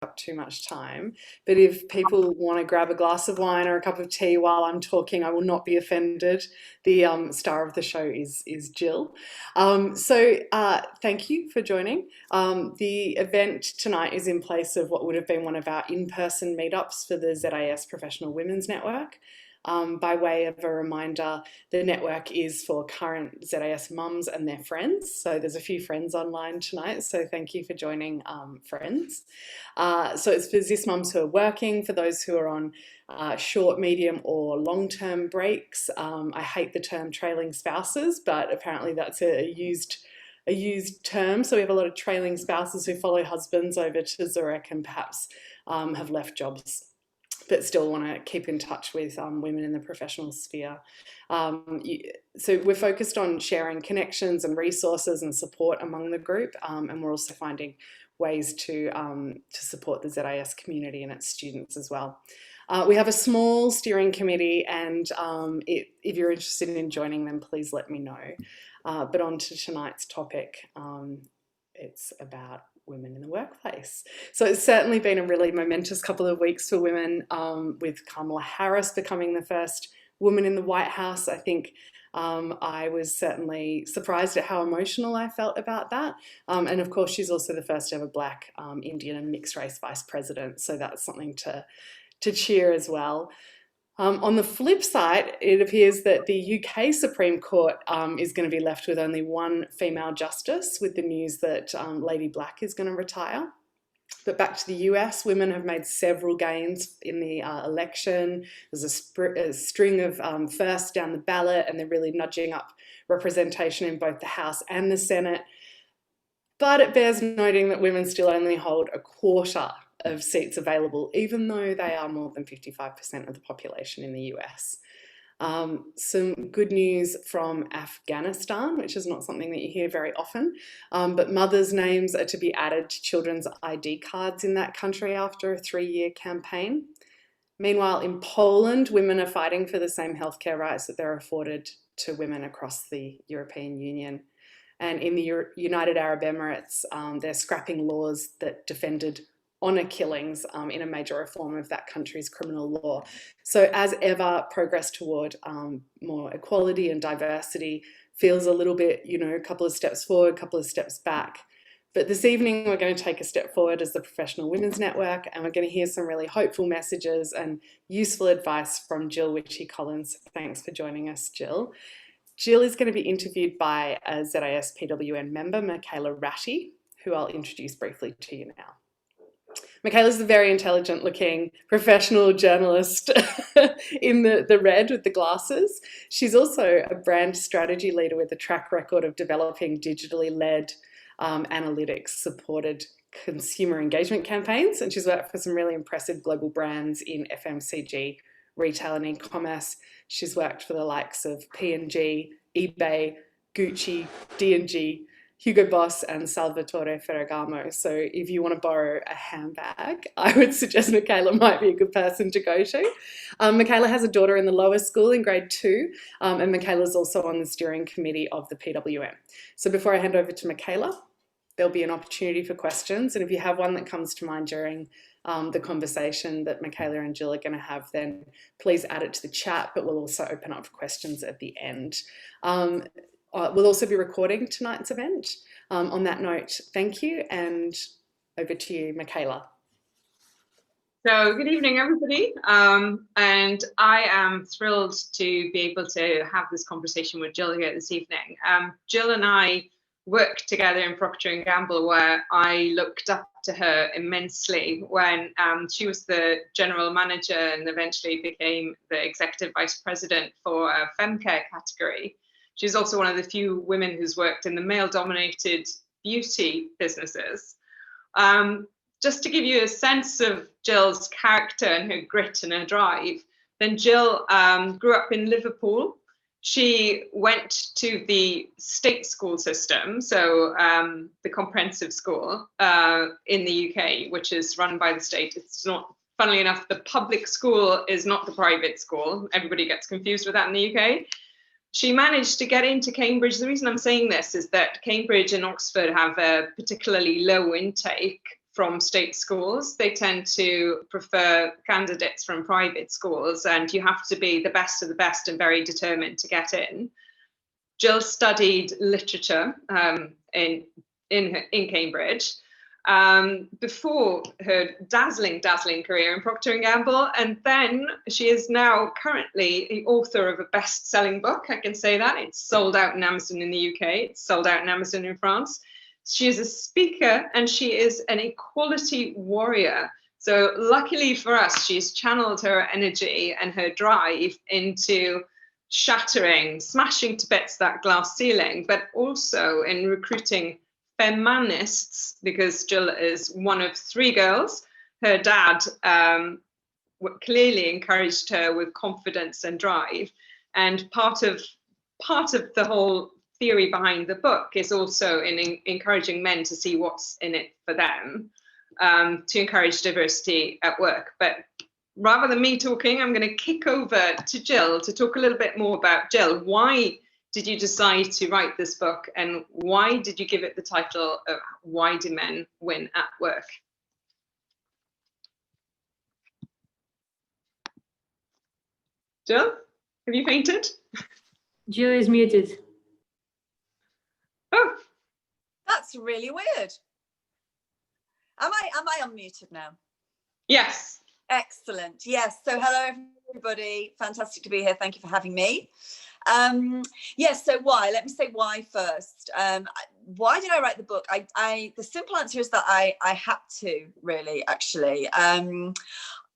up too much time, but if people want to grab a glass of wine or a cup of tea while I'm talking, I will not be offended. The star of the show is Gill. Thank you for joining. The event tonight is in place of what would have been one of our in-person meetups for the ZAS Professional Women's Network. By way of a reminder, the network is for current ZAS mums and their friends. So there's a few friends online tonight. So thank you for joining, friends. So it's for ZIS mums who are working, for those who are on short, medium or long-term breaks. I hate the term trailing spouses, but apparently that's a used term. So we have a lot of trailing spouses who follow husbands over to Zurich and perhaps have left jobs but still want to keep in touch with women in the professional sphere. So we're focused on sharing connections and resources and support among the group, and we're also finding ways to support the ZAS community and its students as well. We have a small steering committee, and if you're interested in joining them, please let me know. But on to tonight's topic. It's about women in the workplace. So it's certainly been a really momentous couple of weeks for women, with Kamala Harris becoming the first woman in the White House. I think I was certainly surprised at how emotional I felt about that. And of course, she's also the first ever Black, Indian and mixed race vice president. So that's something to cheer as well. On the flip side, it appears that the UK Supreme Court is going to be left with only one female justice, with the news that Lady Black is going to retire. But back to the US, women have made several gains in the election. There's a string of firsts down the ballot, and they're really nudging up representation in both the House and the Senate. But it bears noting that women still only hold a quarter of seats available, even though they are more than 55% of the population in the US. Some good news from Afghanistan, which is not something that you hear very often, but mothers' names are to be added to children's ID cards in that country after a 3-year campaign. Meanwhile, in Poland, women are fighting for the same healthcare rights that they're afforded to women across the European Union. And in the United Arab Emirates, they're scrapping laws that defended honour killings in a major reform of that country's criminal law. So as ever, progress toward more equality and diversity feels a little bit, a couple of steps forward, a couple of steps back. But this evening, we're going to take a step forward as the Professional Women's Network, and we're going to hear some really hopeful messages and useful advice from Gill Whitty-Collins. Thanks for joining us, Gill. Gill is going to be interviewed by a ZAS PWN member, Michela Ratti, who I'll introduce briefly to you now. Michela's a very intelligent looking professional journalist in the red with the glasses. She's also a brand strategy leader with a track record of developing digitally led analytics supported consumer engagement campaigns. And she's worked for some really impressive global brands in FMCG, retail and e-commerce. She's worked for the likes of P&G, eBay, Gucci, D&G, Hugo Boss and Salvatore Ferragamo. So if you want to borrow a handbag, I would suggest Michela might be a good person to go to. Michela has a daughter in the lower school in grade 2, and Michela's also on the steering committee of the PWN. So before I hand over to Michela, there'll be an opportunity for questions. And if you have one that comes to mind during the conversation that Michela and Gill are going to have, then please add it to the chat, but we'll also open up for questions at the end. We'll also be recording tonight's event. On that note, thank you, and over to you, Michela. So good evening, everybody. And I am thrilled to be able to have this conversation with Gill here this evening. Gill and I worked together in Procter & Gamble, where I looked up to her immensely when she was the general manager and eventually became the executive vice president for a femcare category. She's also one of the few women who's worked in the male-dominated beauty businesses. Just to give you a sense of Gill's character and her grit and her drive, then Gill grew up in Liverpool. She went to the state school system, so the comprehensive school in the UK, which is run by the state. It's not, funnily enough, the public school is not the private school. Everybody gets confused with that in the UK. She managed to get into Cambridge. The reason I'm saying this is that Cambridge and Oxford have a particularly low intake from state schools. They tend to prefer candidates from private schools, and you have to be the best of the best and very determined to get in. Gill studied literature in Cambridge before her dazzling career in Procter & Gamble, and then she is now currently the author of a best-selling book. I can say that. It's sold out in Amazon in the UK. It's sold out in Amazon in France. She is a speaker and she is an equality warrior. So luckily for us, she's channeled her energy and her drive into smashing to bits that glass ceiling, but also in recruiting feminists, because Gill is one of 3 girls. Her dad clearly encouraged her with confidence and drive. And part of the whole theory behind the book is also in encouraging men to see what's in it for them, to encourage diversity at work. But rather than me talking, I'm going to kick over to Gill to talk a little bit more about Gill. Why did you decide to write this book, and why did you give it the title of Why Do Men Win at Work? Gill, have you fainted? Jill is muted. Oh, that's really weird. Am I unmuted now? Yes. Excellent. Yes. So hello everybody. Fantastic to be here. Thank you for having me. Yes. So why? Let me say why first. Why did I write the book? The simple answer is that I had to, really, actually.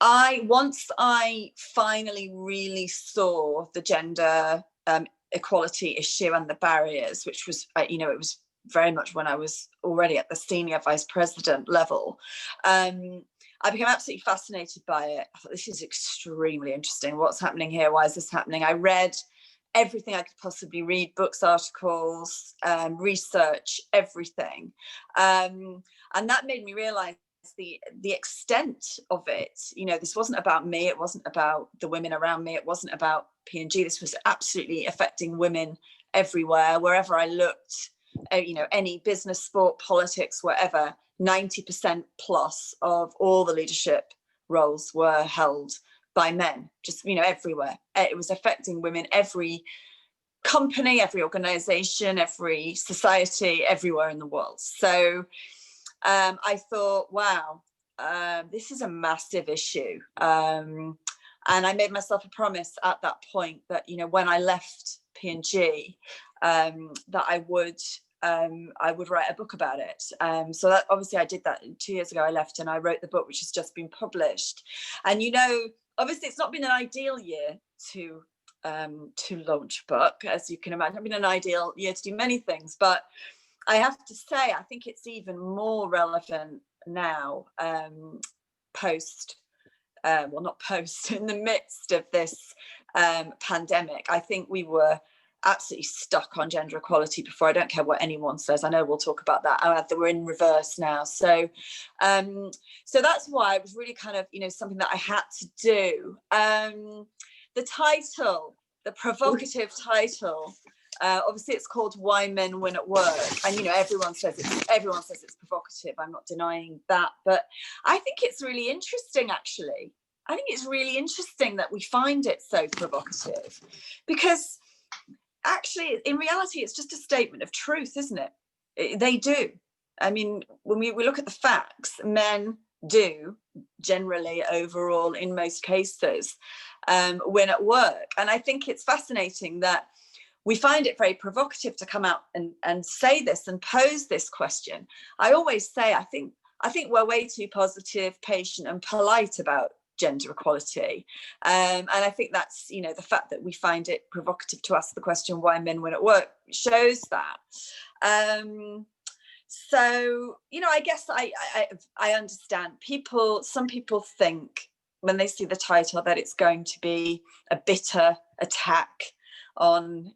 Once I finally really saw the gender equality issue and the barriers, which was, it was very much when I was already at the senior vice president level. I became absolutely fascinated by it. I thought, this is extremely interesting. What's happening here? Why is this happening? I read everything I could possibly read, books, articles, research, everything. And that made me realize the extent of it. This wasn't about me. It wasn't about the women around me. It wasn't about P&G. This was absolutely affecting women everywhere, wherever I looked. Any business, sport, politics, whatever, 90% plus of all the leadership roles were held by men, just, everywhere. It was affecting women, every company, every organization, every society, everywhere in the world. So I thought, wow, this is a massive issue. And I made myself a promise at that point that, when I left P&G, that I would write a book about it. So that, obviously I did that 2 years ago. I left and I wrote the book, which has just been published. And obviously it's not been an ideal year to launch a book, as you can imagine. It's not been an ideal year to do many things, but I have to say, I think it's even more relevant now, in the midst of this pandemic. I think we were absolutely stuck on gender equality before. I don't care what anyone says. I know we'll talk about that. We're in reverse now. So that's why it was really kind of, something that I had to do. The title, the provocative title, obviously it's called Why Men Win at Work. And, everyone says it's provocative. I'm not denying that. But I think it's really interesting, actually. I think it's really interesting that we find it so provocative, because actually, in reality, it's just a statement of truth, isn't it? They do. I mean, when we look at the facts, men do generally, overall, in most cases, win at work. And I think it's fascinating that we find it very provocative to come out and say this and pose this question. I always say, I think we're way too positive, patient, and polite about gender equality, and I think that's the fact that we find it provocative to ask the question why men win at work shows that. So I guess I understand some people think when they see the title that it's going to be a bitter attack on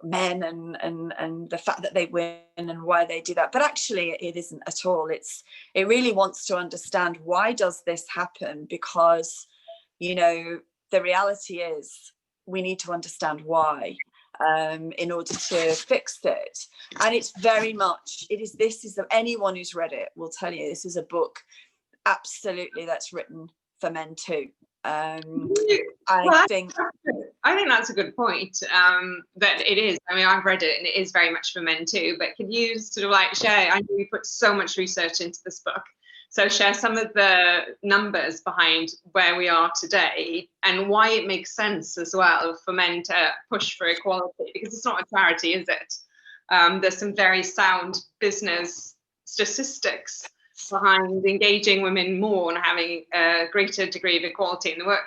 men and the fact that they win and why they do that, but actually it isn't at all. It really wants to understand, why does this happen? Because the reality is we need to understand why. in order to fix it. And it's very much, anyone who's read it will tell you this is a book absolutely that's written for men too. I think that's a good point, that it is. I mean, I've read it and it is very much for men too, but can you sort of like share, I know you put so much research into this book, so share some of the numbers behind where we are today and why it makes sense as well for men to push for equality, because it's not a charity, is it? There's some very sound business statistics behind engaging women more and having a greater degree of equality in the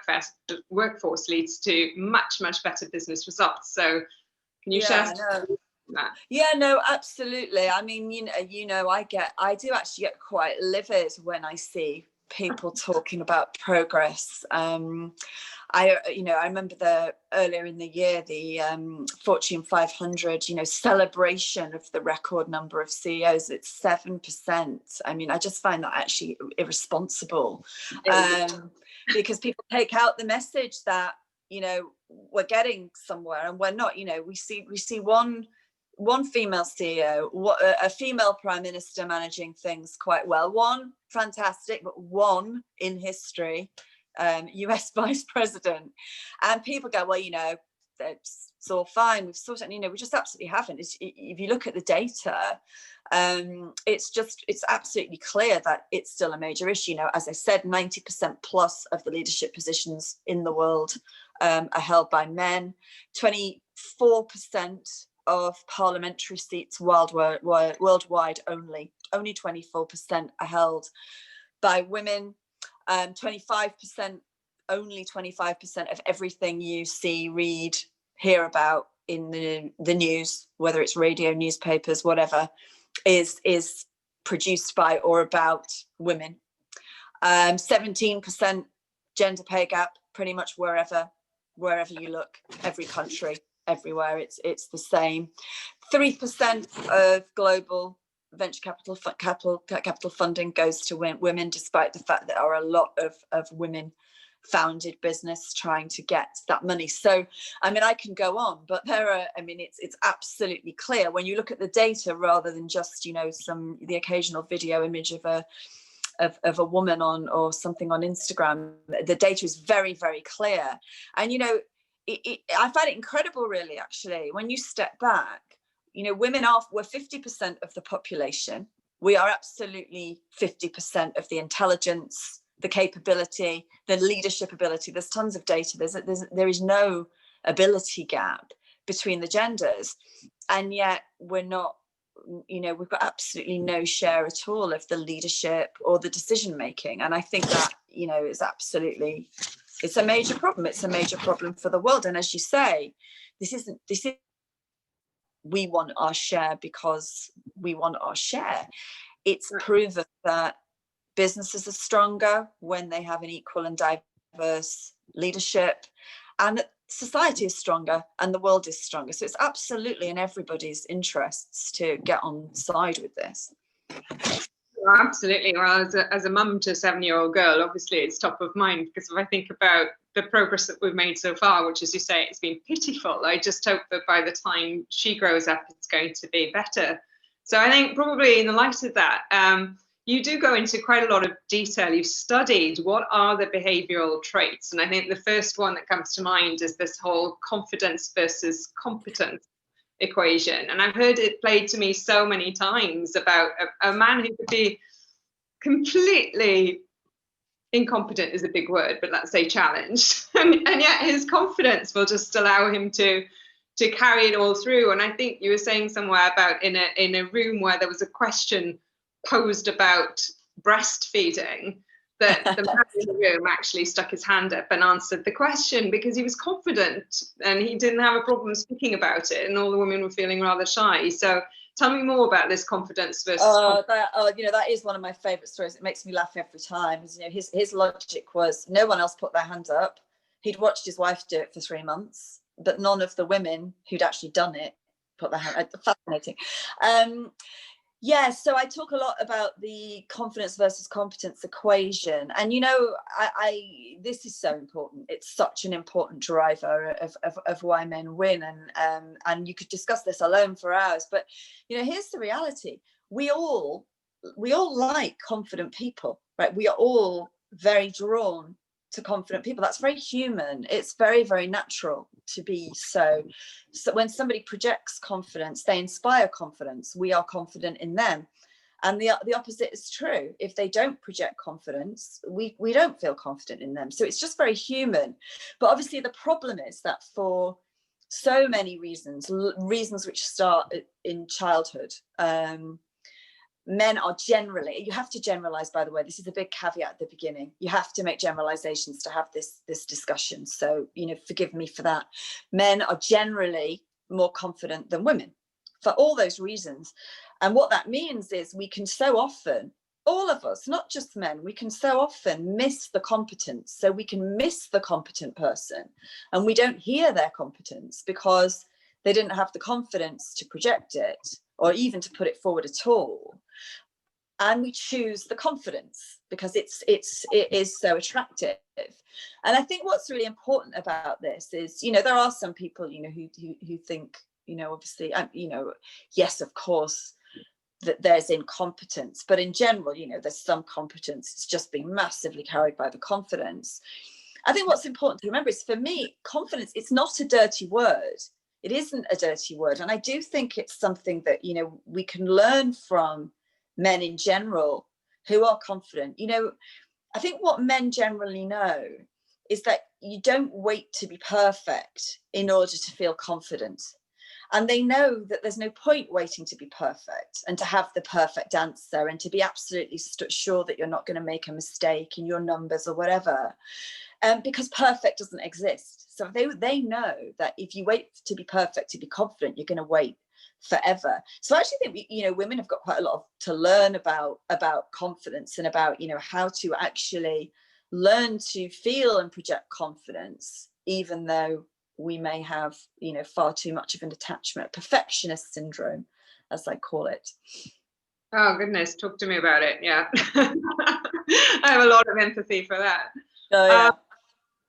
workforce leads to much, much better business results. So can you share that? Yeah, no, absolutely. I mean, I do actually get quite livid when I see people talking about progress. I remember earlier in the year, the Fortune 500, celebration of the record number of CEOs. It's 7%. I mean, I just find that actually irresponsible, because people take out the message that, we're getting somewhere and we're not. We see one female CEO, a female prime minister managing things quite well, one fantastic, but one in history, US vice president. And people go, well, it's all fine, we've sorted it. We just absolutely haven't. If you look at the data, it's absolutely clear that it's still a major issue. As I said, 90% plus of the leadership positions in the world are held by men. 24% of parliamentary seats worldwide only 24% are held by women. 25%, only 25% of everything you see, read, hear about in the news, whether it's radio, newspapers, whatever, is produced by or about women. 17% gender pay gap, pretty much wherever you look, every country, everywhere, it's the same. 3% of global venture capital funding goes to women, despite the fact that there are a lot of women founded business trying to get that money. So I mean, I can go on, but it's absolutely clear when you look at the data, rather than just the occasional video image of a woman or something on Instagram. The data is very, very clear. And I find it incredible, really, actually, when you step back. We're 50% of the population. We are absolutely 50% of the intelligence, the capability, the leadership ability. There's tons of data. There is no ability gap between the genders, and yet we're not. We've got absolutely no share at all of the leadership or the decision making. And I think that it's a major problem. It's a major problem for the world. And as you say, this is. We want our share because we want our share. It's proven that businesses are stronger when they have an equal and diverse leadership, and that society is stronger and the world is stronger. So it's absolutely in everybody's interests to get on side with this. Absolutely. Well, as a mum to a 7-year-old girl, obviously it's top of mind, because if I think about the progress that we've made so far, which, as you say, it's been pitiful, I just hope that by the time she grows up, it's going to be better. So I think probably in the light of that, you do go into quite a lot of detail. You've studied what are the behavioural traits. And I think the first one that comes to mind is this whole confidence versus competence equation. And I've heard it played to me so many times about a man who could be completely incompetent, is a big word, but let's say challenged, and yet his confidence will just allow him to carry it all through. And I think you were saying somewhere about in a room where there was a question posed about breastfeeding, that the man in the room actually stuck his hand up and answered the question because he was confident and he didn't have a problem speaking about it, and all the women were feeling rather shy. So tell me more about this confidence versus that is one of my favorite stories. It makes me laugh every time. His logic was no one else put their hand up. He'd watched his wife do it for 3 months, but none of the women who'd actually done it put their hand up. Fascinating. Yeah, so I talk a lot about the confidence versus competence equation, and I this is so important. It's such an important driver of why men win, and you could discuss this alone for hours. But here's the reality: we all like confident people, right? We are all very drawn to confident people. That's very human. It's very, very natural to be so. So when somebody projects confidence, they inspire confidence. We are confident in them. And the opposite is true. If they don't project confidence, we don't feel confident in them. So it's just very human. But obviously the problem is that for so many reasons which start in childhood, men are generally, you have to generalize, by the way, this is a big caveat at the beginning, you have to make generalizations to have this discussion, so forgive me for that. Men are generally more confident than women for all those reasons, and what that means is we can so often, all of us, not just men, we can so often miss the competence. So we can miss the competent person and we don't hear their competence because they didn't have the confidence to project it or even to put it forward at all. And we choose the confidence because it is so attractive. And I think what's really important about this is, there are some people, who think, obviously, yes, of course, that there's incompetence, but in general, there's some competence. It's just being massively carried by the confidence. I think what's important to remember is, for me, confidence, it's not a dirty word. It isn't a dirty word. And I do think it's something that, we can learn from men in general who are confident. I think what men generally know is that you don't wait to be perfect in order to feel confident. And they know that there's no point waiting to be perfect and to have the perfect answer and to be absolutely sure that you're not going to make a mistake in your numbers or whatever. Because perfect doesn't exist. So they know that if you wait to be perfect to be confident, you're going to wait forever. So I actually think women have got quite a lot to learn about confidence and about how to actually learn to feel and project confidence, even though we may have far too much of an attachment, perfectionist syndrome, as I call it. Oh goodness, talk to me about it. Yeah. I have a lot of empathy for that. Oh, yeah.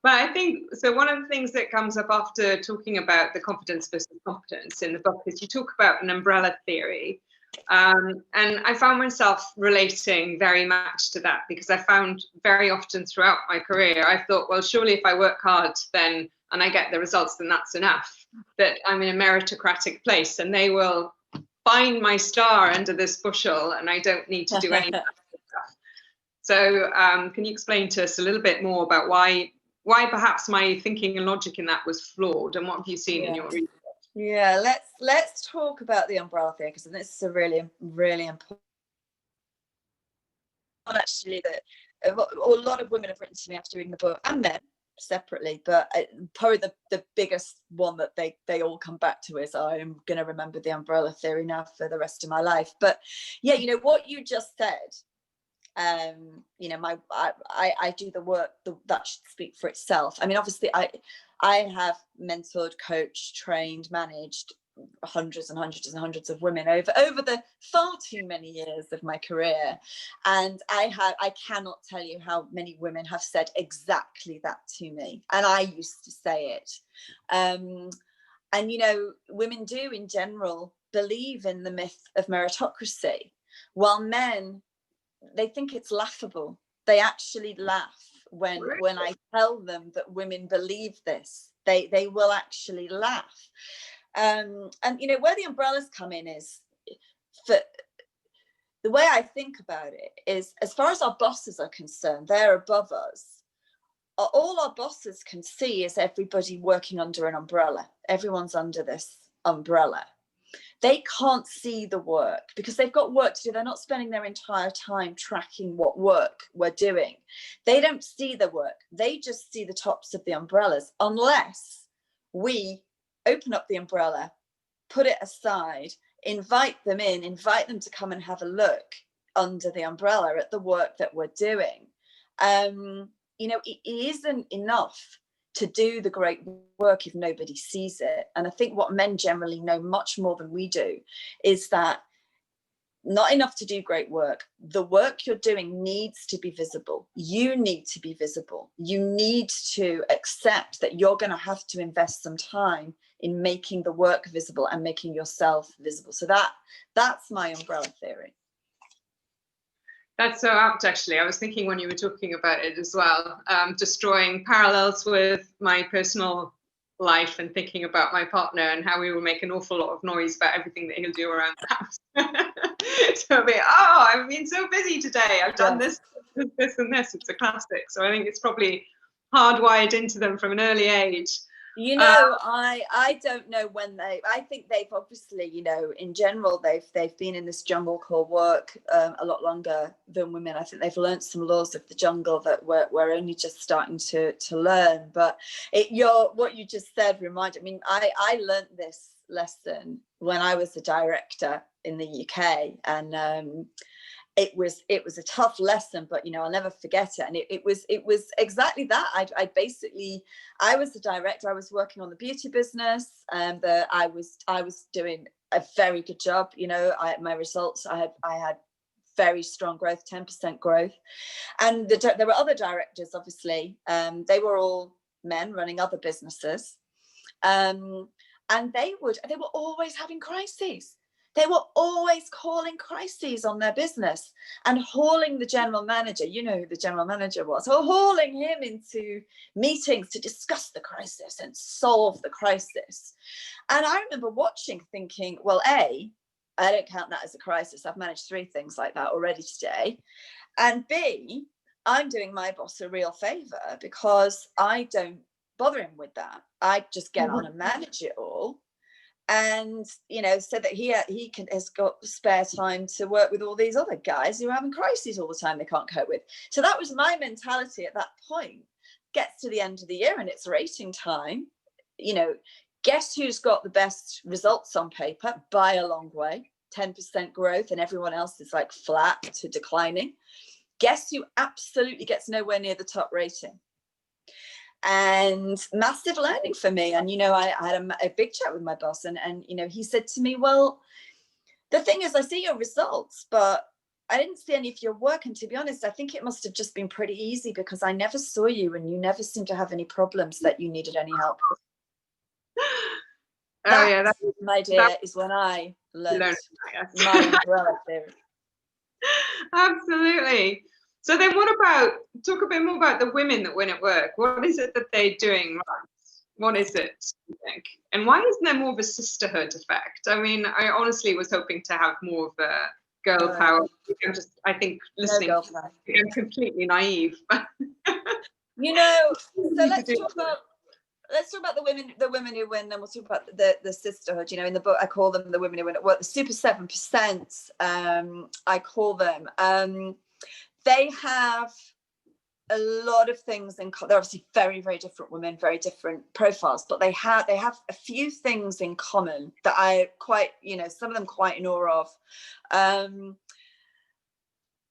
But I think, so one of the things that comes up after talking about the competence versus competence in the book is you talk about an umbrella theory. And I found myself relating very much to that, because I found very often throughout my career, I thought, well, surely if I work hard then and I get the results, then that's enough, that I'm in a meritocratic place and they will find my star under this bushel and I don't need to do any stuff. So can you explain to us a little bit more about why perhaps my thinking and logic in that was flawed, and what have you seen in your research? Yeah, let's talk about the umbrella theory, because this is a really, really important. Actually, that a lot of women have written to me after reading the book, and men separately, but probably the biggest one that they all come back to is, I'm going to remember the umbrella theory now for the rest of my life. But yeah, what you just said, I do the work that should speak for itself. I mean, obviously I have mentored, coached, trained, managed hundreds and hundreds and hundreds of women over the far too many years of my career, and I cannot tell you how many women have said exactly that to me, and I used to say it. And women do in general believe in the myth of meritocracy, while men, they think it's laughable. They actually laugh when I tell them that women believe this. They will actually laugh. And where the umbrellas come in is, for the way I think about it is, as far as our bosses are concerned, they're above us. All our bosses can see is everybody working under an umbrella. Everyone's under this umbrella. They can't see the work because they've got work to do. They're not spending their entire time tracking what work we're doing. They don't see the work. They just see the tops of the umbrellas, unless we open up the umbrella, put it aside, invite them in, invite them to come and have a look under the umbrella at the work that we're doing. It isn't enough to do the great work if nobody sees it. And I think what men generally know much more than we do is that not enough to do great work. The work you're doing needs to be visible. You need to be visible. You need to accept that you're going to have to invest some time in making the work visible and making yourself visible. So that's my umbrella theory. That's so apt, actually. I was thinking when you were talking about it as well, just drawing parallels with my personal life and thinking about my partner and how we will make an awful lot of noise about everything that he'll do around the house. So I'll be, oh, I've been so busy today. I've done this, this, and this. It's a classic. So I think it's probably hardwired into them from an early age. You know, I don't know when I think they've obviously, you know, in general, they've been in this jungle called work a lot longer than women. I think they've learned some laws of the jungle that we're only just starting to learn. But what you just said reminded me, I learned this lesson when I was a director in the UK, and it was a tough lesson, but you know, I'll never forget it. And it was exactly that. I was the director. I was working on the beauty business, and I was doing a very good job. You know, my results, I had very strong growth, 10% growth, and there were other directors. Obviously, they were all men running other businesses, and they were always having crises. They were always calling crises on their business and hauling the general manager, you know who the general manager was, or hauling him into meetings to discuss the crisis and solve the crisis. And I remember watching, thinking, well, A, I don't count that as a crisis. I've managed 3 things like that already today. And B, I'm doing my boss a real favor because I don't bother him with that. I just get on and manage it all. And, you know, so that he has got spare time to work with all these other guys who are having crises all the time they can't cope with. So that was my mentality at that point. Gets to the end of the year and it's rating time. You know, guess who's got the best results on paper by a long way? 10% growth, and everyone else is like flat to declining. Guess who absolutely gets nowhere near the top rating? And massive learning for me. And, you know, I had a big chat with my boss, and, you know, he said to me, well, the thing is, I see your results, but I didn't see any of your work. And to be honest, I think it must have just been pretty easy because I never saw you and you never seemed to have any problems that you needed any help with. Oh, yeah. That's my idea, is when I learned my umbrella theory. Absolutely. So then talk a bit more about the women that win at work. What is it that they're doing right? What is it, you think? And why isn't there more of a sisterhood effect? I mean, I honestly was hoping to have more of a girl power. I think listening, I'm completely naive. You know, so let's talk about the women who win, then we'll talk about the sisterhood. You know, in the book, I call them the women who win at work, the Super 7%, I call them. They have a lot of things in common. They're obviously very, very different women, very different profiles, but they have a few things in common that I quite, you know, some of them quite in awe of.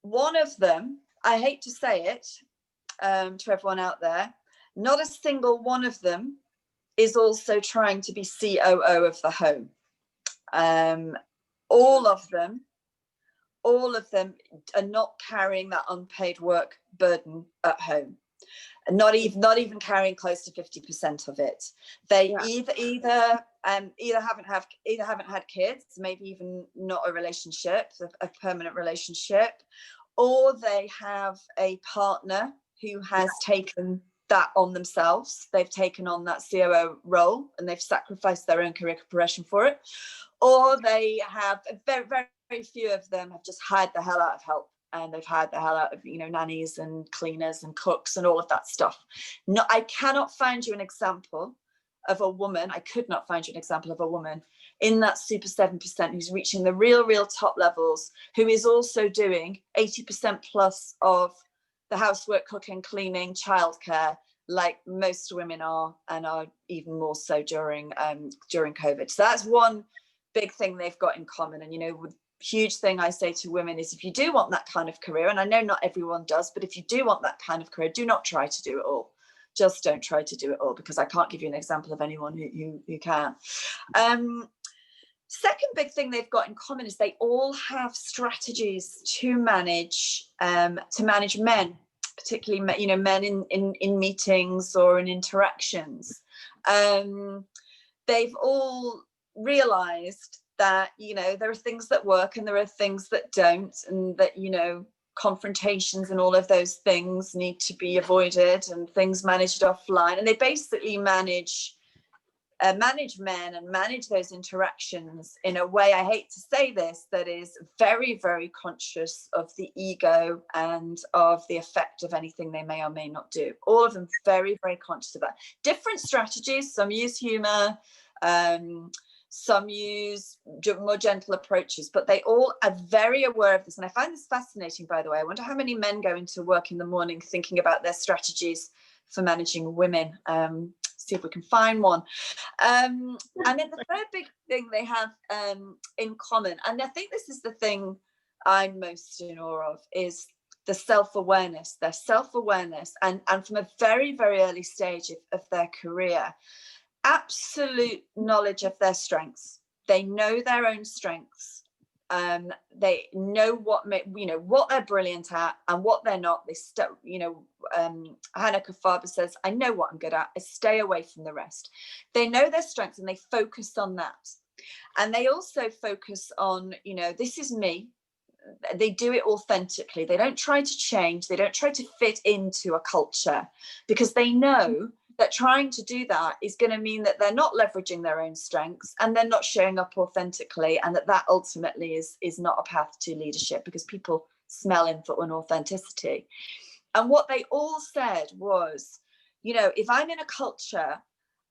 One of them, I hate to say it to everyone out there, not a single one of them is also trying to be COO of the home. All of them are not carrying that unpaid work burden at home, and not even carrying close to 50% of it. They either haven't had kids, maybe even not a relationship, a permanent relationship, or they have a partner who has taken that on themselves. They've taken on that COO role and they've sacrificed their own career progression for it, or they have very, very, very few of them have just hired the hell out of help, and they've hired the hell out of, you know, nannies and cleaners and cooks and all of that stuff. No, I cannot find you an example of a woman. I could not find you an example of a woman in that Super 7% who's reaching the real top levels, who is also doing 80% plus of the housework, cooking, cleaning, childcare, like most women are, and are even more so during COVID. So that's one big thing they've got in common. And, you know, huge thing I say to women is, if you do want that kind of career, and I know not everyone does, but if you do want that kind of career, do not try to do it all. Just don't try to do it all, because I can't give you an example of anyone who can. Second big thing they've got in common is they all have strategies to manage men, particularly men in meetings or in interactions. They've all realized that there are things that work and there are things that don't, and that confrontations and all of those things need to be avoided and things managed offline. And they basically manage men and manage those interactions in a way, I hate to say this, that is very, very conscious of the ego and of the effect of anything they may or may not do. All of them very, very conscious of that. Different strategies. Some use humor, some use more gentle approaches, but they all are very aware of this. And I find this fascinating, by the way. I wonder how many men go into work in the morning thinking about their strategies for managing women. See if we can find one. And then the third big thing they have in common, and I think this is the thing I'm most in awe of, is the self-awareness. Their self-awareness, and from a very, very early stage of their career, absolute knowledge of their strengths. They know their own strengths. They know what they're brilliant at and what they're not. Hanneke Faber says, I know what I'm good at. I stay away from the rest. They know their strengths and they focus on that. And they also focus on, this is me. They do it authentically. They don't try to change. They don't try to fit into a culture, because they know that trying to do that is going to mean that they're not leveraging their own strengths and they're not showing up authentically, and that ultimately is not a path to leadership, because people smell inauthenticity. And what they all said was, if I'm in a culture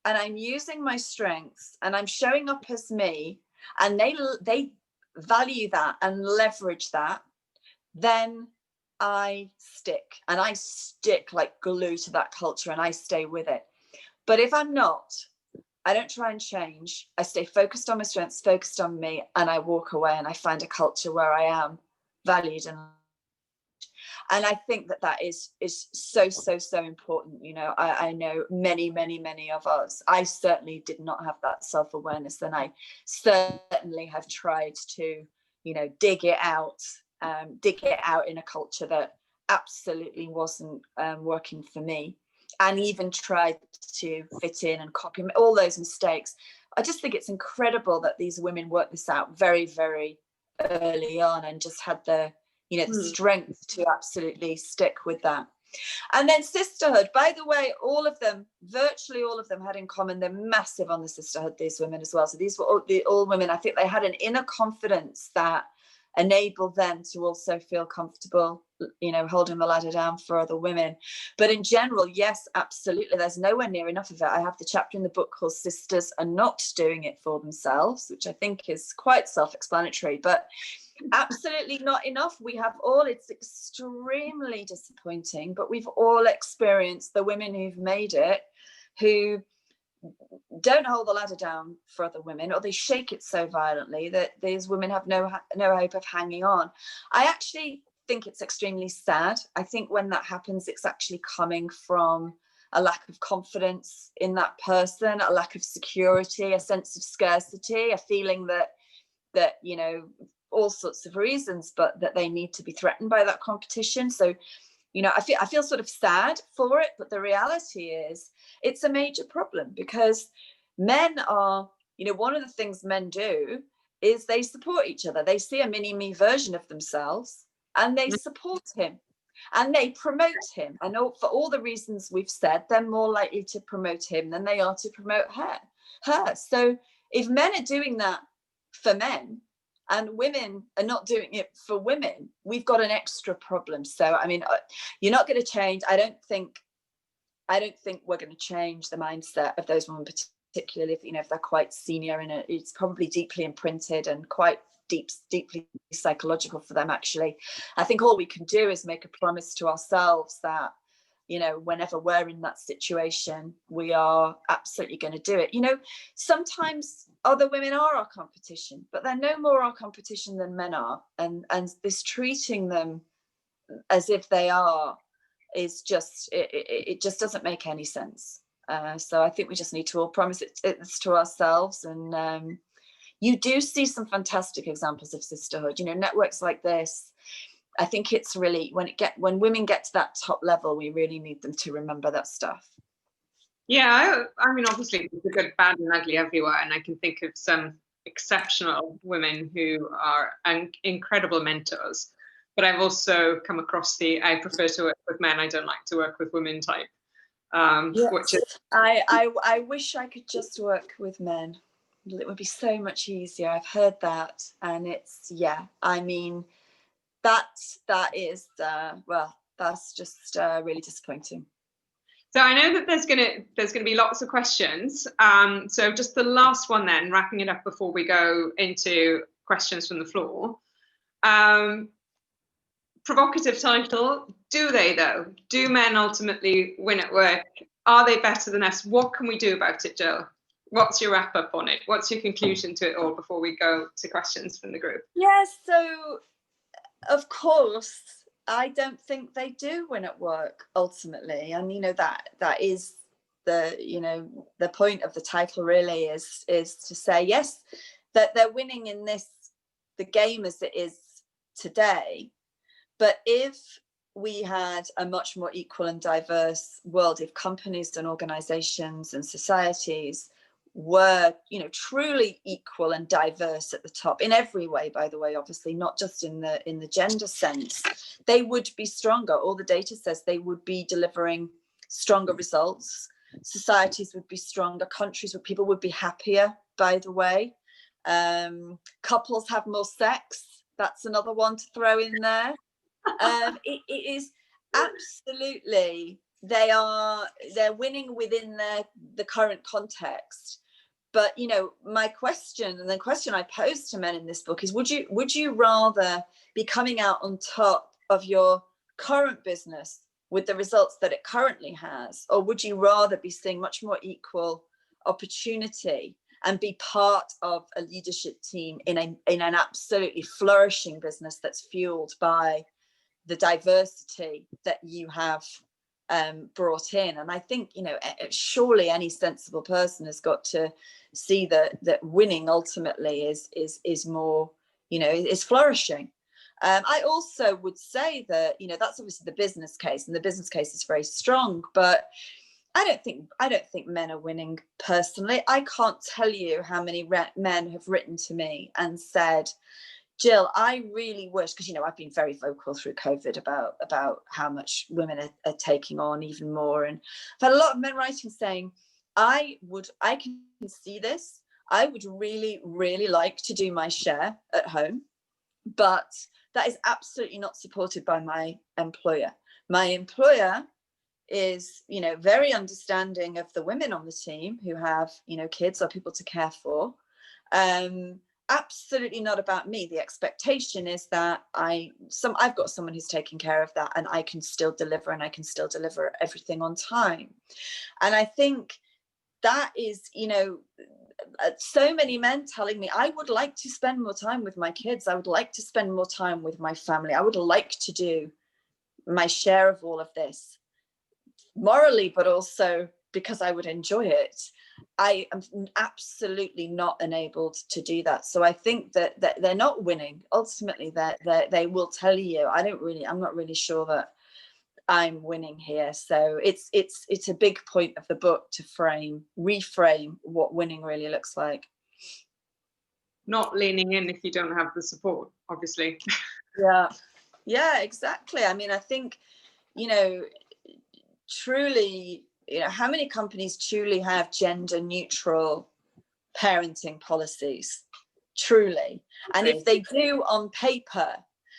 and I'm using my strengths and I'm showing up as me, and they value that and leverage that, then I stick like glue to that culture and I stay with it. But if I'm not, I don't try and change. I stay focused on my strengths, focused on me, and I walk away and I find a culture where I am valued. And I think that is so, so, so important. I know many of us, I certainly did not have that self-awareness, and I certainly have tried to, dig it out in a culture that absolutely wasn't working for me, and even tried to fit in and copy all those mistakes. I just think it's incredible that these women worked this out very, very early on and just had the strength to absolutely stick with that. And then sisterhood, by the way, virtually all of them had in common, they're massive on the sisterhood, these women as well. So these were all women. I think they had an inner confidence that enabled them to also feel comfortable, holding the ladder down for other women. But in general, yes, absolutely, there's nowhere near enough of it. I have the chapter in the book called Sisters Are Not Doing It For Themselves, which I think is quite self-explanatory, but absolutely not enough. It's extremely disappointing, but we've all experienced the women who've made it, who don't hold the ladder down for other women, or they shake it so violently that these women have no hope of hanging on. I actually think it's extremely sad. I think when that happens, it's actually coming from a lack of confidence in that person, a lack of security, a sense of scarcity, a feeling that all sorts of reasons, but that they need to be threatened by that competition. So I feel sort of sad for it, but the reality is it's a major problem, because men are, one of the things men do is they support each other. They see a mini-me version of themselves and they support him and they promote him. I know, for all the reasons we've said, they're more likely to promote him than they are to promote her. So if men are doing that for men, and women are not doing it for women, we've got an extra problem. So, you're not going to change. I don't think we're going to change the mindset of those women, particularly if they're quite senior in it. It's probably deeply imprinted and quite deeply psychological for them, actually. I think all we can do is make a promise to ourselves that, whenever we're in that situation, we are absolutely going to do it. Sometimes other women are our competition, but they're no more our competition than men are. And this treating them as if they are is just, it just doesn't make any sense. So I think we just need to all promise it to ourselves and, you do see some fantastic examples of sisterhood. You know, networks like this, I think it's really, when women get to that top level, we really need them to remember that stuff. Yeah, I mean, obviously, there's a good, bad, and ugly everywhere, and I can think of some exceptional women who are incredible mentors. But I've also come across I prefer to work with men, I don't like to work with women type. Yes. Which is, I wish I could just work with men. It would be so much easier. I've heard that, and it's, yeah, I mean, that is well, that's just really disappointing. so I know that there's gonna be lots of questions. So just the last one then, wrapping it up before we go into questions from the floor. Provocative title, do they though? Do men ultimately win at work? Are they better than us? What can we do about it, Jill? What's your wrap up on it? What's your conclusion to it all before we go to questions from the group? Yes, so of course, I don't think they do win at work ultimately. And you know, that is the, you know, the point of the title really is to say, yes, that they're winning in the game as it is today. But if we had a much more equal and diverse world, if companies and organizations and societies were, you know, truly equal and diverse at the top in every way, by the way, obviously not just in the gender sense, they would be stronger. All the data says they would be delivering stronger results. Societies would be stronger, people would be happier, by the way. Couples have more sex. That's another one to throw in there. It is absolutely, they're winning within the current context. But you know, my question, and the question I pose to men in this book is, would you rather be coming out on top of your current business with the results that it currently has, or would you rather be seeing much more equal opportunity and be part of a leadership team in an absolutely flourishing business that's fueled by the diversity that you have brought in? And I think, you know, surely any sensible person has got to see that winning ultimately is more, you know, is flourishing. I also would say that, you know, that's obviously the business case, and the business case is very strong, but I don't think men are winning personally. I can't tell you how many men have written to me and said, Jill, I really wish, because, you know, I've been very vocal through COVID about how much women are taking on even more. And I've had a lot of men writing saying, I can see this. I would really, really like to do my share at home, but that is absolutely not supported by my employer. My employer is, you know, very understanding of the women on the team who have, you know, kids or people to care for. Absolutely not about me. The expectation is that I've got someone who's taking care of that, and I can still deliver, and I can still deliver everything on time. And I think that is, you know, so many men telling me, I would like to spend more time with my kids. I would like to spend more time with my family. I would like to do my share of all of this morally, but also because I would enjoy it. I am absolutely not enabled to do that. So I think that they're not winning. Ultimately, they will tell you, I'm not really sure that I'm winning here. So it's a big point of the book to reframe what winning really looks like. Not leaning in if you don't have the support, obviously. Yeah, exactly. I mean, I think, you know, truly, you know, how many companies truly have gender neutral parenting policies? Truly. And if they do on paper,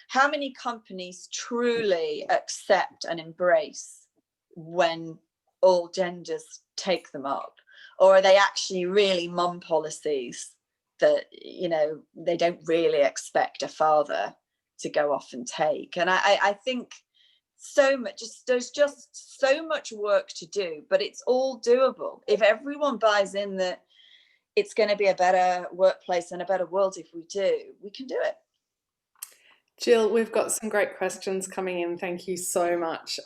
how many companies truly accept and embrace when all genders take them up? Or are they actually really mum policies that, you know, they don't really expect a father to go off and take? And I think there's just so much work to do, but it's all doable. If everyone buys in that it's going to be a better workplace and a better world, if we do, we can do it. Jill, we've got some great questions coming in. Thank you so much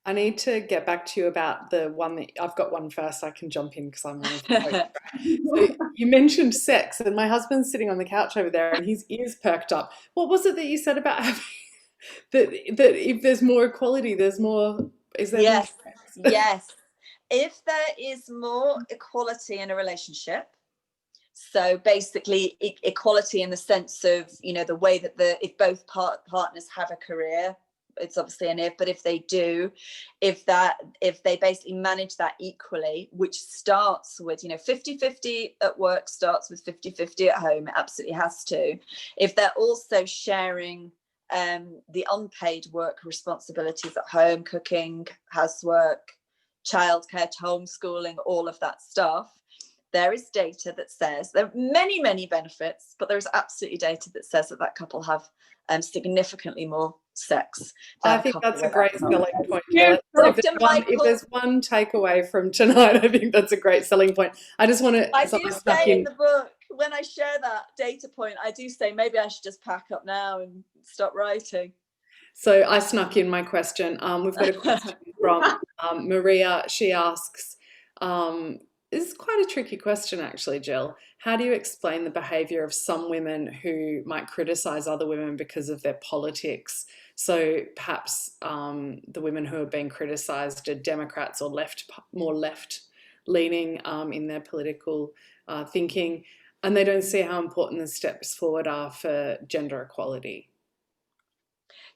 I need to get back to you about the one that I've got one first. I can jump in because I'm one of the hosts. So you mentioned sex, and my husband's sitting on the couch over there, and his ears perked up. What was it that you said about having that if there's more equality, there's more? Is there Yes, more sex? yes. If there is more equality in a relationship, so basically equality in the sense of, you know, the way that if both partners have a career, it's obviously an if, but if they do, if they basically manage that equally, which starts with, you know, 50-50 at work starts with 50-50 at home, it absolutely has to. If they're also sharing the unpaid work responsibilities at home, cooking, housework, childcare, homeschooling, all of that stuff, there is data that says there are many, many benefits, but there's absolutely data that says that that couple have significantly more sex. I think that's a great selling point, Jill. If there's one takeaway from tonight, I think that's a great selling point. I just want to. I do say in the book, when I share that data point, I do say maybe I should just pack up now and stop writing. So I snuck in my question. We've got a question from Maria. She asks, this is quite a tricky question actually, Jill. How do you explain the behaviour of some women who might criticise other women because of their politics? So perhaps the women who are being criticised are Democrats or more left-leaning in their political thinking, and they don't see how important the steps forward are for gender equality.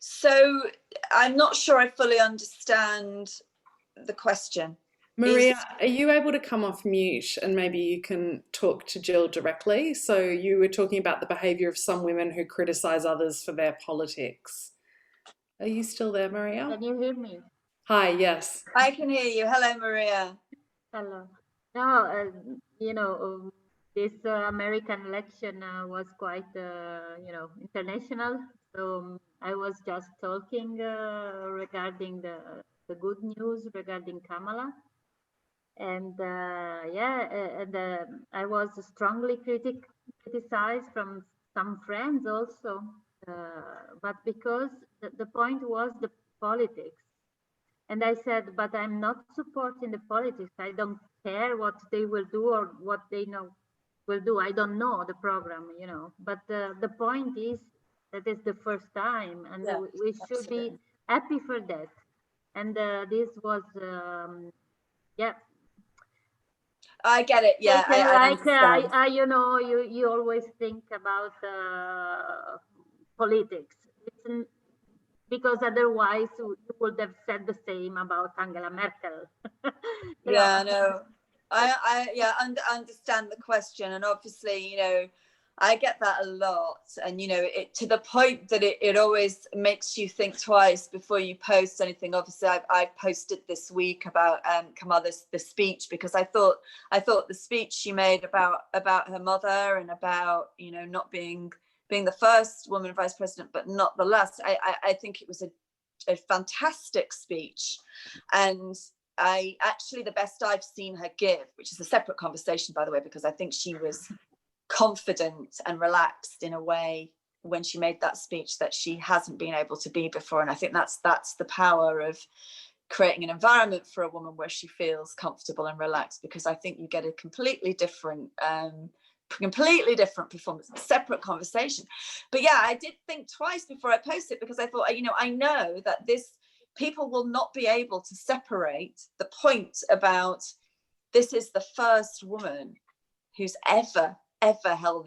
So I'm not sure I fully understand the question. Maria, are you able to come off mute and maybe you can talk to Jill directly? So you were talking about the behaviour of some women who criticise others for their politics. Are you still there, Maria? Can you hear me? Hi, yes. I can hear you. Hello, Maria. Hello. No, you know, this American election was quite, you know, international. So I was just talking regarding the good news regarding Kamala. And I was strongly criticized from some friends also, but because the point was the politics. And I said, but I'm not supporting the politics. I don't care what they will do or what they will do. I don't know the program, you know. But the point is that it's the first time, and we should be happy for that. And this was, I get it. Yeah, I you know, you always think about politics. Because otherwise you would have said the same about Angela Merkel. Yeah, no, I understand the question, and obviously, you know, I get that a lot, and you know, it to the point that it always makes you think twice before you post anything. Obviously, I posted this week about Kamala's the speech, because I thought the speech she made about her mother and about, you know, not being the first woman vice president, but not the last. I think it was a fantastic speech, and I actually, the best I've seen her give, which is a separate conversation, by the way, because I think she was confident and relaxed in a way when she made that speech that she hasn't been able to be before. And I think that's the power of creating an environment for a woman where she feels comfortable and relaxed, because I think you get a completely different performance, separate conversation. But yeah, I did think twice before I post it, because I thought, you know, I know that people will not be able to separate the point about this is the first woman who's ever held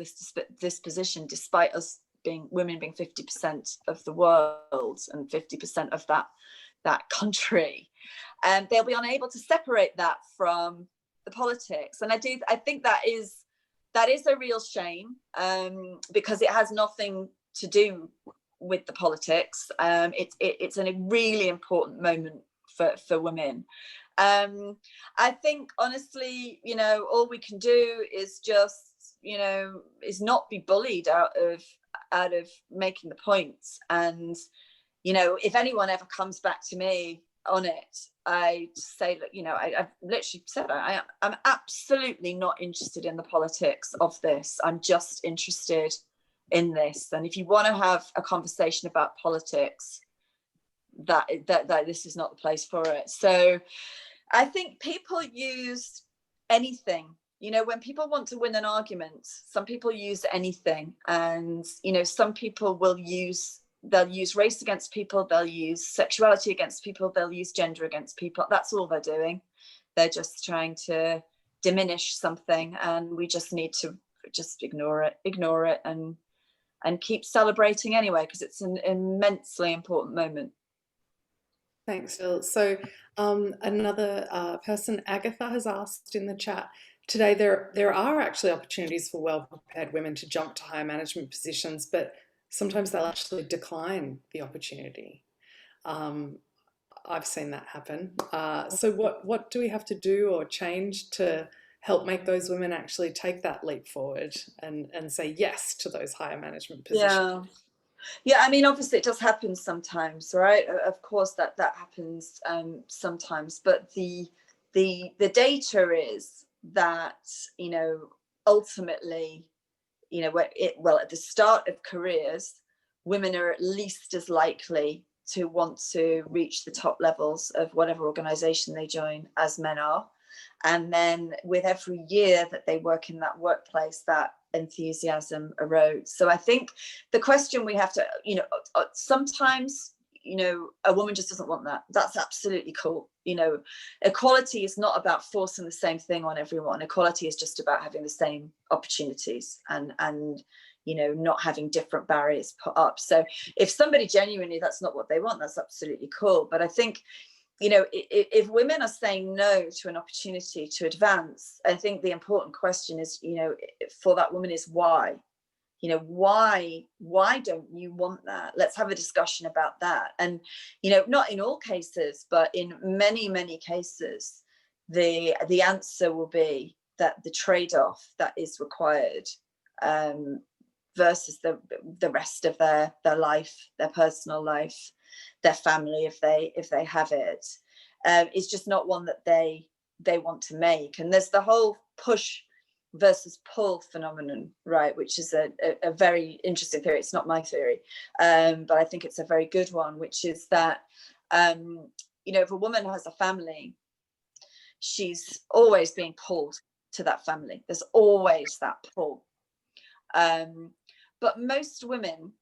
this position, despite us women being 50% of the world and 50% of that country, and they'll be unable to separate that from the politics. And I think that is a real shame, because it has nothing to do with the politics. It's a really important moment for women. I think, honestly, you know, all we can do is just, you know, is not be bullied out of making the points. And, you know, if anyone ever comes back to me on it, I say, look, you know, I've literally said I'm absolutely not interested in the politics of this. I'm just interested in this. And if you want to have a conversation about politics, that this is not the place for it. So I think people use anything. You know, when people want to win an argument, some people use anything. And, you know, some people they'll use race against people, they'll use sexuality against people, they'll use gender against people. That's all they're doing. They're just trying to diminish something, and we just need to just ignore it and keep celebrating anyway, because it's an immensely important moment. Thanks, Jill. So another person, Agatha, has asked in the chat today, there are actually opportunities for well-prepared women to jump to higher management positions, but sometimes they'll actually decline the opportunity. I've seen that happen. So what do we have to do or change to help make those women actually take that leap forward and say yes to those higher management positions? Yeah, I mean, obviously it does happen sometimes, right? Of course that happens sometimes, but the data is that, you know, ultimately, you know, at the start of careers, women are at least as likely to want to reach the top levels of whatever organization they join as men are. And then with every year that they work in that workplace, that enthusiasm erodes. So I think the question we have to, you know, sometimes, you know, a woman just doesn't want that. That's absolutely cool. You know, equality is not about forcing the same thing on everyone. Equality is just about having the same opportunities and you know, not having different barriers put up. So if somebody genuinely, that's not what they want, that's absolutely cool. But I think, you know, if women are saying no to an opportunity to advance, I think the important question is, you know, for that woman is why? You know, why don't you want that? Let's have a discussion about that. And, you know, not in all cases, but in many, many cases, the answer will be that the trade-off that is required versus the rest of their life, their personal life, their family, if they have it, is just not one that they want to make. And there's the whole push versus pull phenomenon, right, which is a very interesting theory. It's not my theory, but I think it's a very good one, which is that you know, if a woman has a family, she's always being pulled to that family. There's always that pull, but most women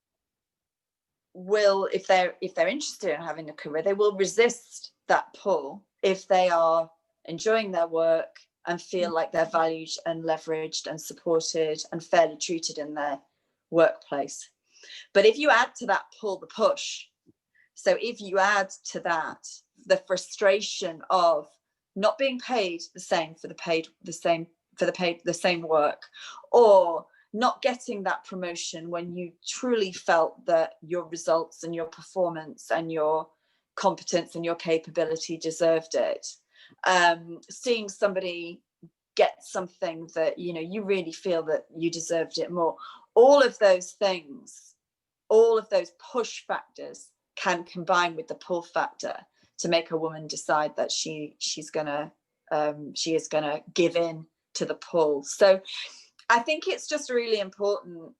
will, if they're interested in having a career, they will resist that pull if they are enjoying their work and feel like they're valued and leveraged and supported and fairly treated in their workplace. But if you add to that pull the push, so if you add to that the frustration of not being paid the same for the same work, or not getting that promotion when you truly felt that your results and your performance and your competence and your capability deserved it, seeing somebody get something that, you know, you really feel that you deserved it more, all of those things, all of those push factors can combine with the pull factor to make a woman decide that she is gonna give in to the pull. So I think it's just really important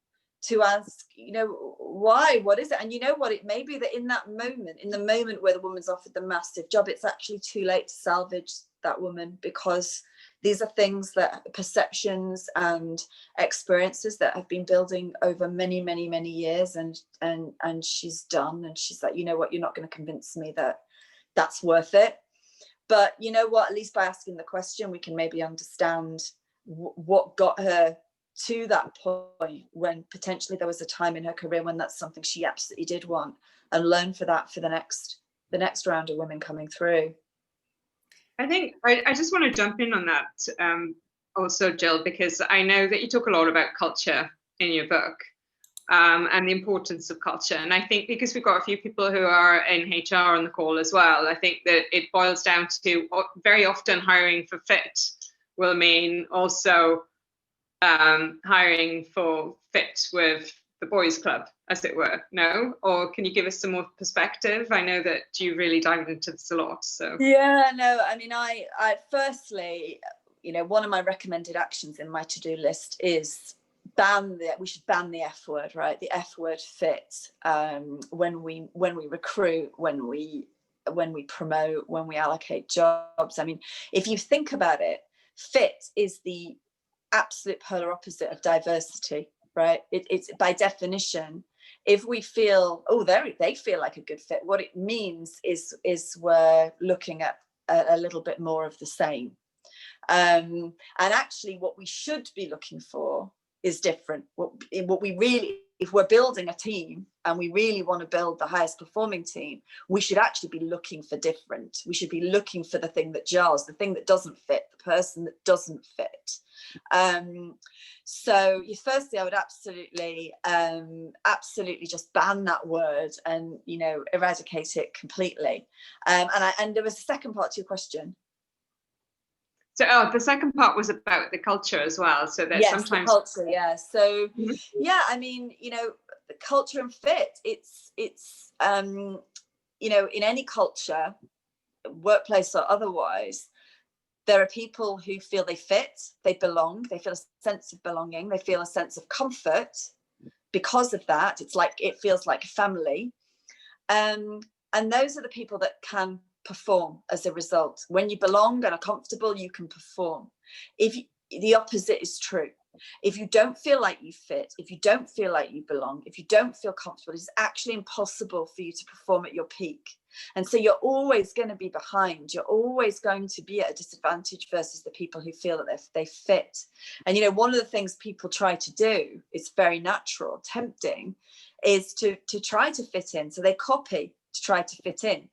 to ask, you know, why, what is it? And you know what, it may be that in the moment where the woman's offered the massive job, it's actually too late to salvage that woman, because these are things that perceptions and experiences that have been building over many, many, many years. And she's done, and she's like, you know what, you're not going to convince me that that's worth it. But you know what, at least by asking the question, we can maybe understand what got her to that point, when potentially there was a time in her career when that's something she absolutely did want, and learn for that for the next round of women coming through. I think I just want to jump in on that also, Jill, because I know that you talk a lot about culture in your book, and the importance of culture. And I think because we've got a few people who are in HR on the call as well, I think that it boils down to very often hiring for fit will mean also hiring for fit with the boys club, as it were. No? Or can you give us some more perspective? I know that you really dive into this a lot. So yeah, no, I mean, I firstly, you know, one of my recommended actions in my to-do list is we should ban the F word, right? The F word fit, when we recruit, when we promote, when we allocate jobs. I mean, if you think about it, fit is the absolute polar opposite of diversity, right? It's by definition, if we feel, oh, they feel like a good fit, what it means is we're looking at a little bit more of the same. And actually what we should be looking for is different. What we really, if we're building a team and we really want to build the highest performing team, we should actually be looking for different. We should be looking for the thing that jars, the thing that doesn't fit, the person that doesn't fit. So firstly, I would absolutely just ban that word and, you know, eradicate it completely. And there was a second part to your question. So the second part was about the culture as well. So that yes, sometimes the culture, yeah. So yeah, I mean, you know, the culture and fit, it's you know, in any culture, workplace or otherwise, there are people who feel they fit, they belong, they feel a sense of belonging, they feel a sense of comfort because of that. It's like, it feels like a family. And those are the people that can perform as a result. When you belong and are comfortable, you can perform. The opposite is true. If you don't feel like you fit, if you don't feel like you belong, if you don't feel comfortable, it's actually impossible for you to perform at your peak. And so you're always going to be behind. You're always going to be at a disadvantage versus the people who feel that they fit. And, you know, one of the things people try to do, it's very natural, tempting, is to try to fit in. So they copy to try to fit in.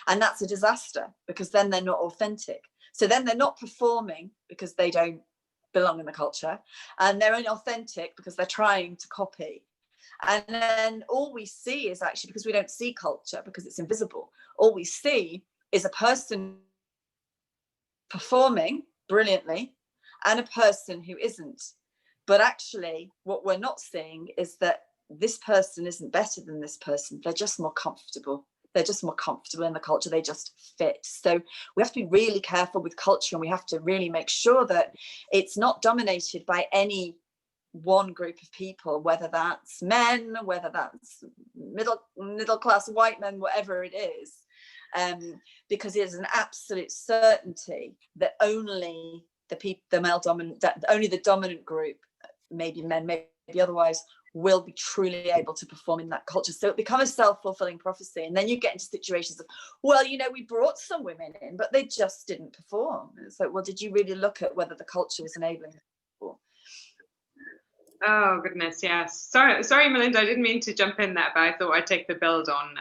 And that's a disaster, because then they're not authentic. So then they're not performing because they don't belong in the culture, and they're inauthentic because they're trying to copy. And then all we see is, actually, because we don't see culture, because it's invisible, all we see is a person performing brilliantly and a person who isn't. But actually what we're not seeing is that this person isn't better than this person. They're just more comfortable. They're just more comfortable in the culture. They just fit. So we have to be really careful with culture, and we have to really make sure that it's not dominated by any one group of people, whether that's men, whether that's middle class white men, whatever it is, because it is an absolute certainty that only the male dominant, that only the dominant group, maybe men, maybe otherwise, will be truly able to perform in that culture. So it becomes a self-fulfilling prophecy. And then you get into situations of, well, you know, we brought some women in, but they just didn't perform. It's like, well, did you really look at whether the culture was enabling people? Oh goodness, yes. Sorry, Melinda, I didn't mean to jump in there, but I thought I'd take the build on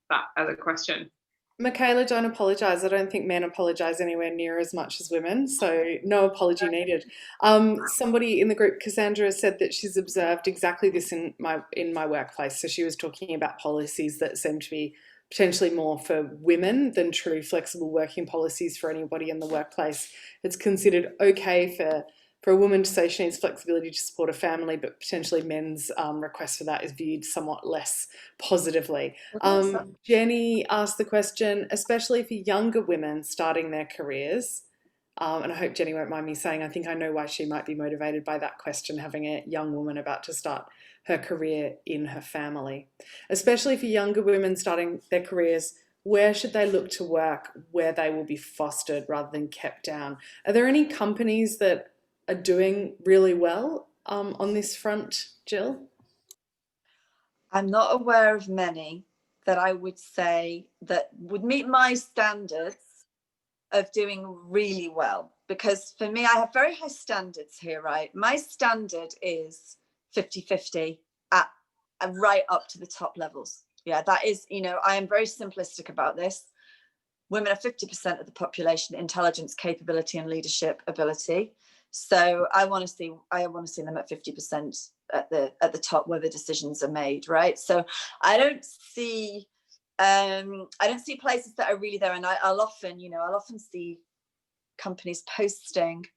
that other question. Michela, don't apologise. I don't think men apologise anywhere near as much as women, so no apology needed. Somebody in the group, Cassandra, said that she's observed exactly this in my workplace. So she was talking about policies that seem to be potentially more for women than true flexible working policies for anybody in the workplace. It's considered okay for a woman to say she needs flexibility to support a family, but potentially men's request for that is viewed somewhat less positively. Jenny asked the question, especially for younger women starting their careers, and I hope Jenny won't mind me saying, I think I know why she might be motivated by that question, having a young woman about to start her career in her family. Especially for younger women starting their careers, where should they look to work where they will be fostered rather than kept down? Are there any companies that are doing really well on this front, Gill? I'm not aware of many that I would say that would meet my standards of doing really well, because for me, I have very high standards here, right? My standard is 50-50 at right up to the top levels. Yeah, that is, you know, I am very simplistic about this. Women are 50% of the population, intelligence, capability, and leadership ability. So I want to see them at 50% at the top where the decisions are made, right? So I don't see places that are really there, and I'll often see companies posting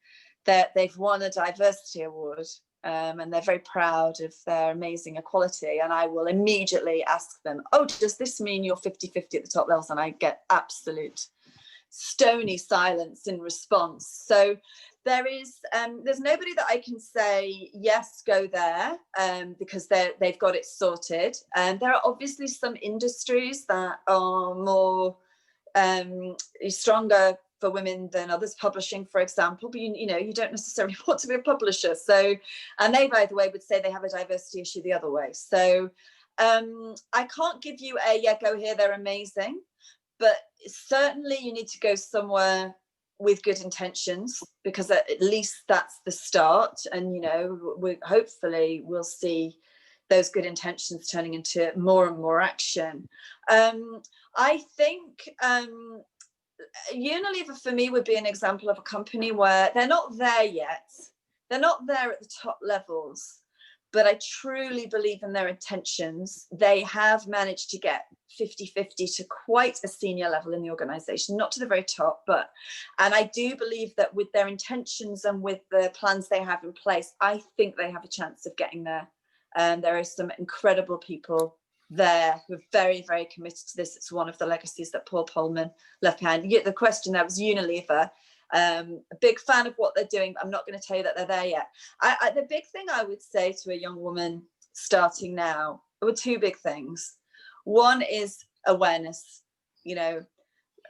that they've won a diversity award, and they're very proud of their amazing equality, and I will immediately ask them, oh, does this mean you're 50-50 at the top levels? And I get absolute stony silence in response. So there's nobody that I can say yes, go there, because they've got it sorted. And there are obviously some industries that are more stronger for women than others, publishing, for example, but you know, you don't necessarily want to be a publisher. So, and they, by the way, would say they have a diversity issue the other way. So I can't give you a, yeah, go here, they're amazing, but certainly you need to go somewhere with good intentions, because at least that's the start. And, you know, hopefully we'll see those good intentions turning into more and more action. I think Unilever for me would be an example of a company where they're not there yet. They're not there at the top levels, but I truly believe in their intentions. They have managed to get 50-50 to quite a senior level in the organization, not to the very top, but, and I do believe that with their intentions and with the plans they have in place, I think they have a chance of getting there. And there are some incredible people there who are very, very committed to this. It's one of the legacies that Paul Polman left behind. The question there was Unilever. A big fan of what they're doing, but I'm not going to tell you that they're there yet. The big thing I would say to a young woman starting now, there were two big things. One is awareness. You know,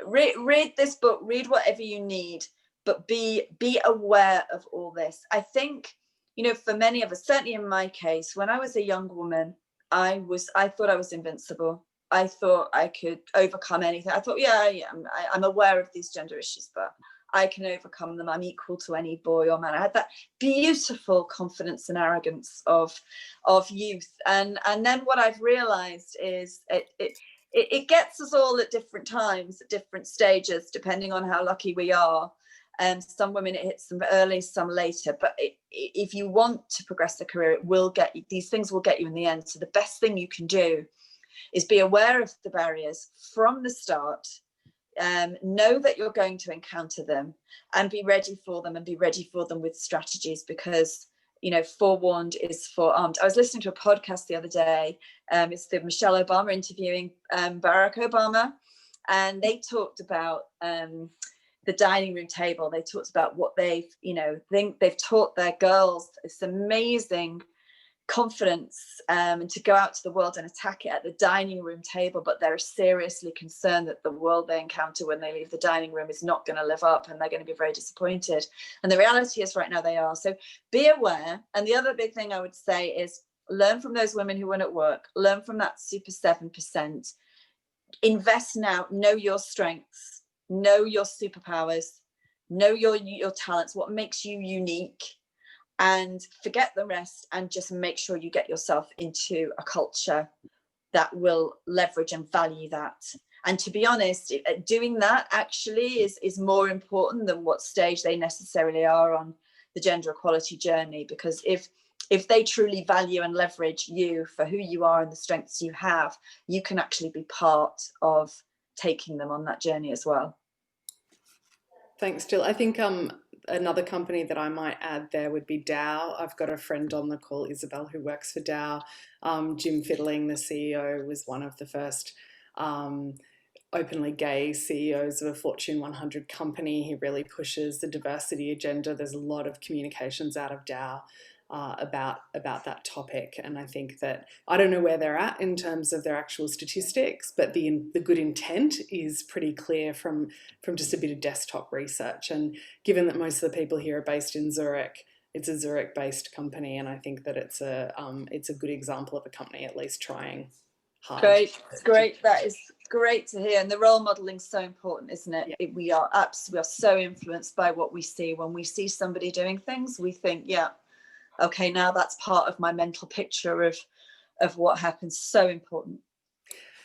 read this book, read whatever you need, but be aware of all this. I think, you know, for many of us, certainly in my case, when I was a young woman, I thought I was invincible. I thought I could overcome anything. I thought, yeah, I'm aware of these gender issues, but I can overcome them. I'm equal to any boy or man. I had that beautiful confidence and arrogance of youth. And then what I've realized is it gets us all at different times, at different stages, depending on how lucky we are. Some women, it hits them early, some later. But if you want to progress the career, it will get you, these things will get you in the end. So the best thing you can do is be aware of the barriers from the start. Know that you're going to encounter them, and be ready for them, and be ready for them with strategies, because, you know, forewarned is forearmed. I was listening to a podcast the other day. It's the Michelle Obama interviewing Barack Obama, and they talked about the dining room table. They talked about what they've taught their girls this amazing confidence and to go out to the world and attack it at the dining room table, but they're seriously concerned that the world they encounter when they leave the dining room is not going to live up, and they're going to be very disappointed. And the reality is right now they are. So be aware. And the other big thing I would say is learn from those women who win at work, learn from that super 7%, invest now, know your strengths, know your superpowers, know your talents, what makes you unique, and forget the rest, and just make sure you get yourself into a culture that will leverage and value that. And to be honest, doing that actually is more important than what stage they necessarily are on the gender equality journey, because if they truly value and leverage you for who you are and the strengths you have, you can actually be part of taking them on that journey as well. Thanks, Jill. I think another company that I might add there would be Dow. I've got a friend on the call, Isabel, who works for Dow. Jim Fiddling, the CEO, was one of the first openly gay CEOs of a Fortune 100 company. He really pushes the diversity agenda. There's a lot of communications out of Dow about that topic, and I think that, I don't know where they're at in terms of their actual statistics, but the good intent is pretty clear from just a bit of desktop research. And given that most of the people here are based in Zurich, it's a Zurich-based company, and I think that it's a good example of a company at least trying hard. Great. That is great to hear. And the role modeling is so important, isn't it? Yeah. We are so influenced by what we see. When we see somebody doing things, we think, yeah, okay, now that's part of my mental picture of what happens. So important.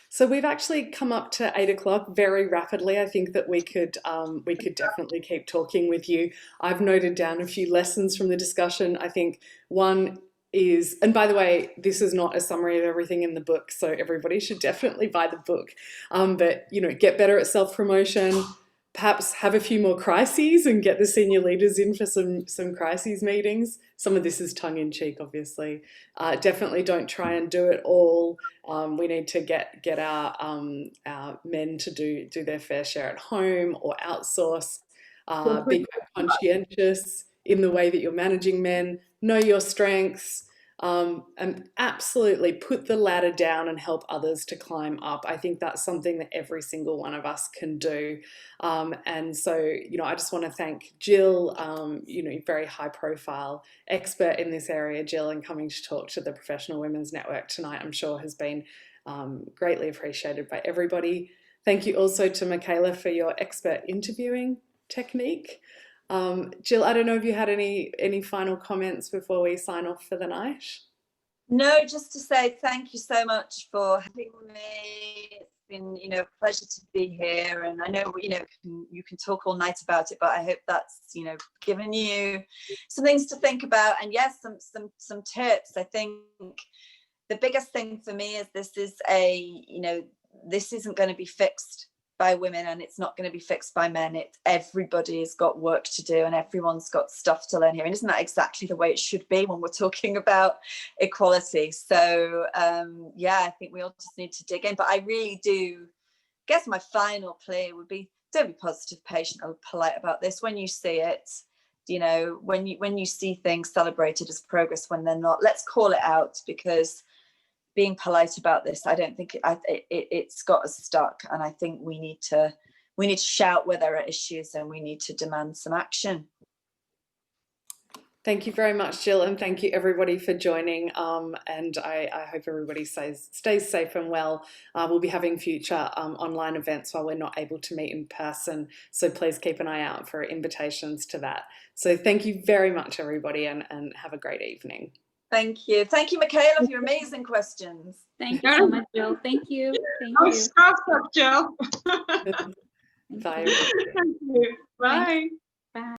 So we've actually come up to 8 o'clock very rapidly. I think that we could definitely keep talking with you. I've noted down a few lessons from the discussion. I think one is, and by the way, this is not a summary of everything in the book, so everybody should definitely buy the book. But, you know, get better at self-promotion, perhaps have a few more crises and get the senior leaders in for some crises meetings. Some of this is tongue-in-cheek, obviously. Definitely don't try and do it all. We need to get our men to do their fair share at home or outsource. be quite conscientious in the way that you're managing men, know your strengths, and absolutely put the ladder down and help others to climb up. I think that's something that every single one of us can do. And so, I just want to thank Gill, very high profile expert in this area, Gill, and coming to talk to the Professional Women's Network tonight, I'm sure has been greatly appreciated by everybody. Thank you also to Michela for your expert interviewing technique. Gill, I don't know if you had any final comments before we sign off for the night? No, just to say thank you so much for having me. It's been, a pleasure to be here, and I know, you can talk all night about it, but I hope that's, given you some things to think about, and yes, some tips. I think the biggest thing for me is this isn't going to be fixed by women, and it's not going to be fixed by men. Everybody's got work to do, and everyone's got stuff to learn here. And isn't that exactly the way it should be when we're talking about equality? So I think we all just need to dig in. But I really do guess my final plea would be, don't be positive, patient, or polite about this. When you see it, when you see things celebrated as progress when they're not, let's call it out, because being polite about this, I don't think it's got us stuck, and I think we need to shout where there are issues, and we need to demand some action. Thank you very much, Gill, and thank you everybody for joining. And I hope everybody stays safe and well. We'll be having future online events while we're not able to meet in person, so please keep an eye out for invitations to that. So thank you very much, everybody, and have a great evening. Thank you, Michela, for your amazing questions. Thank you so much, Jill. Thank you. I was starstruck, Jill. Bye. Thank you. Bye.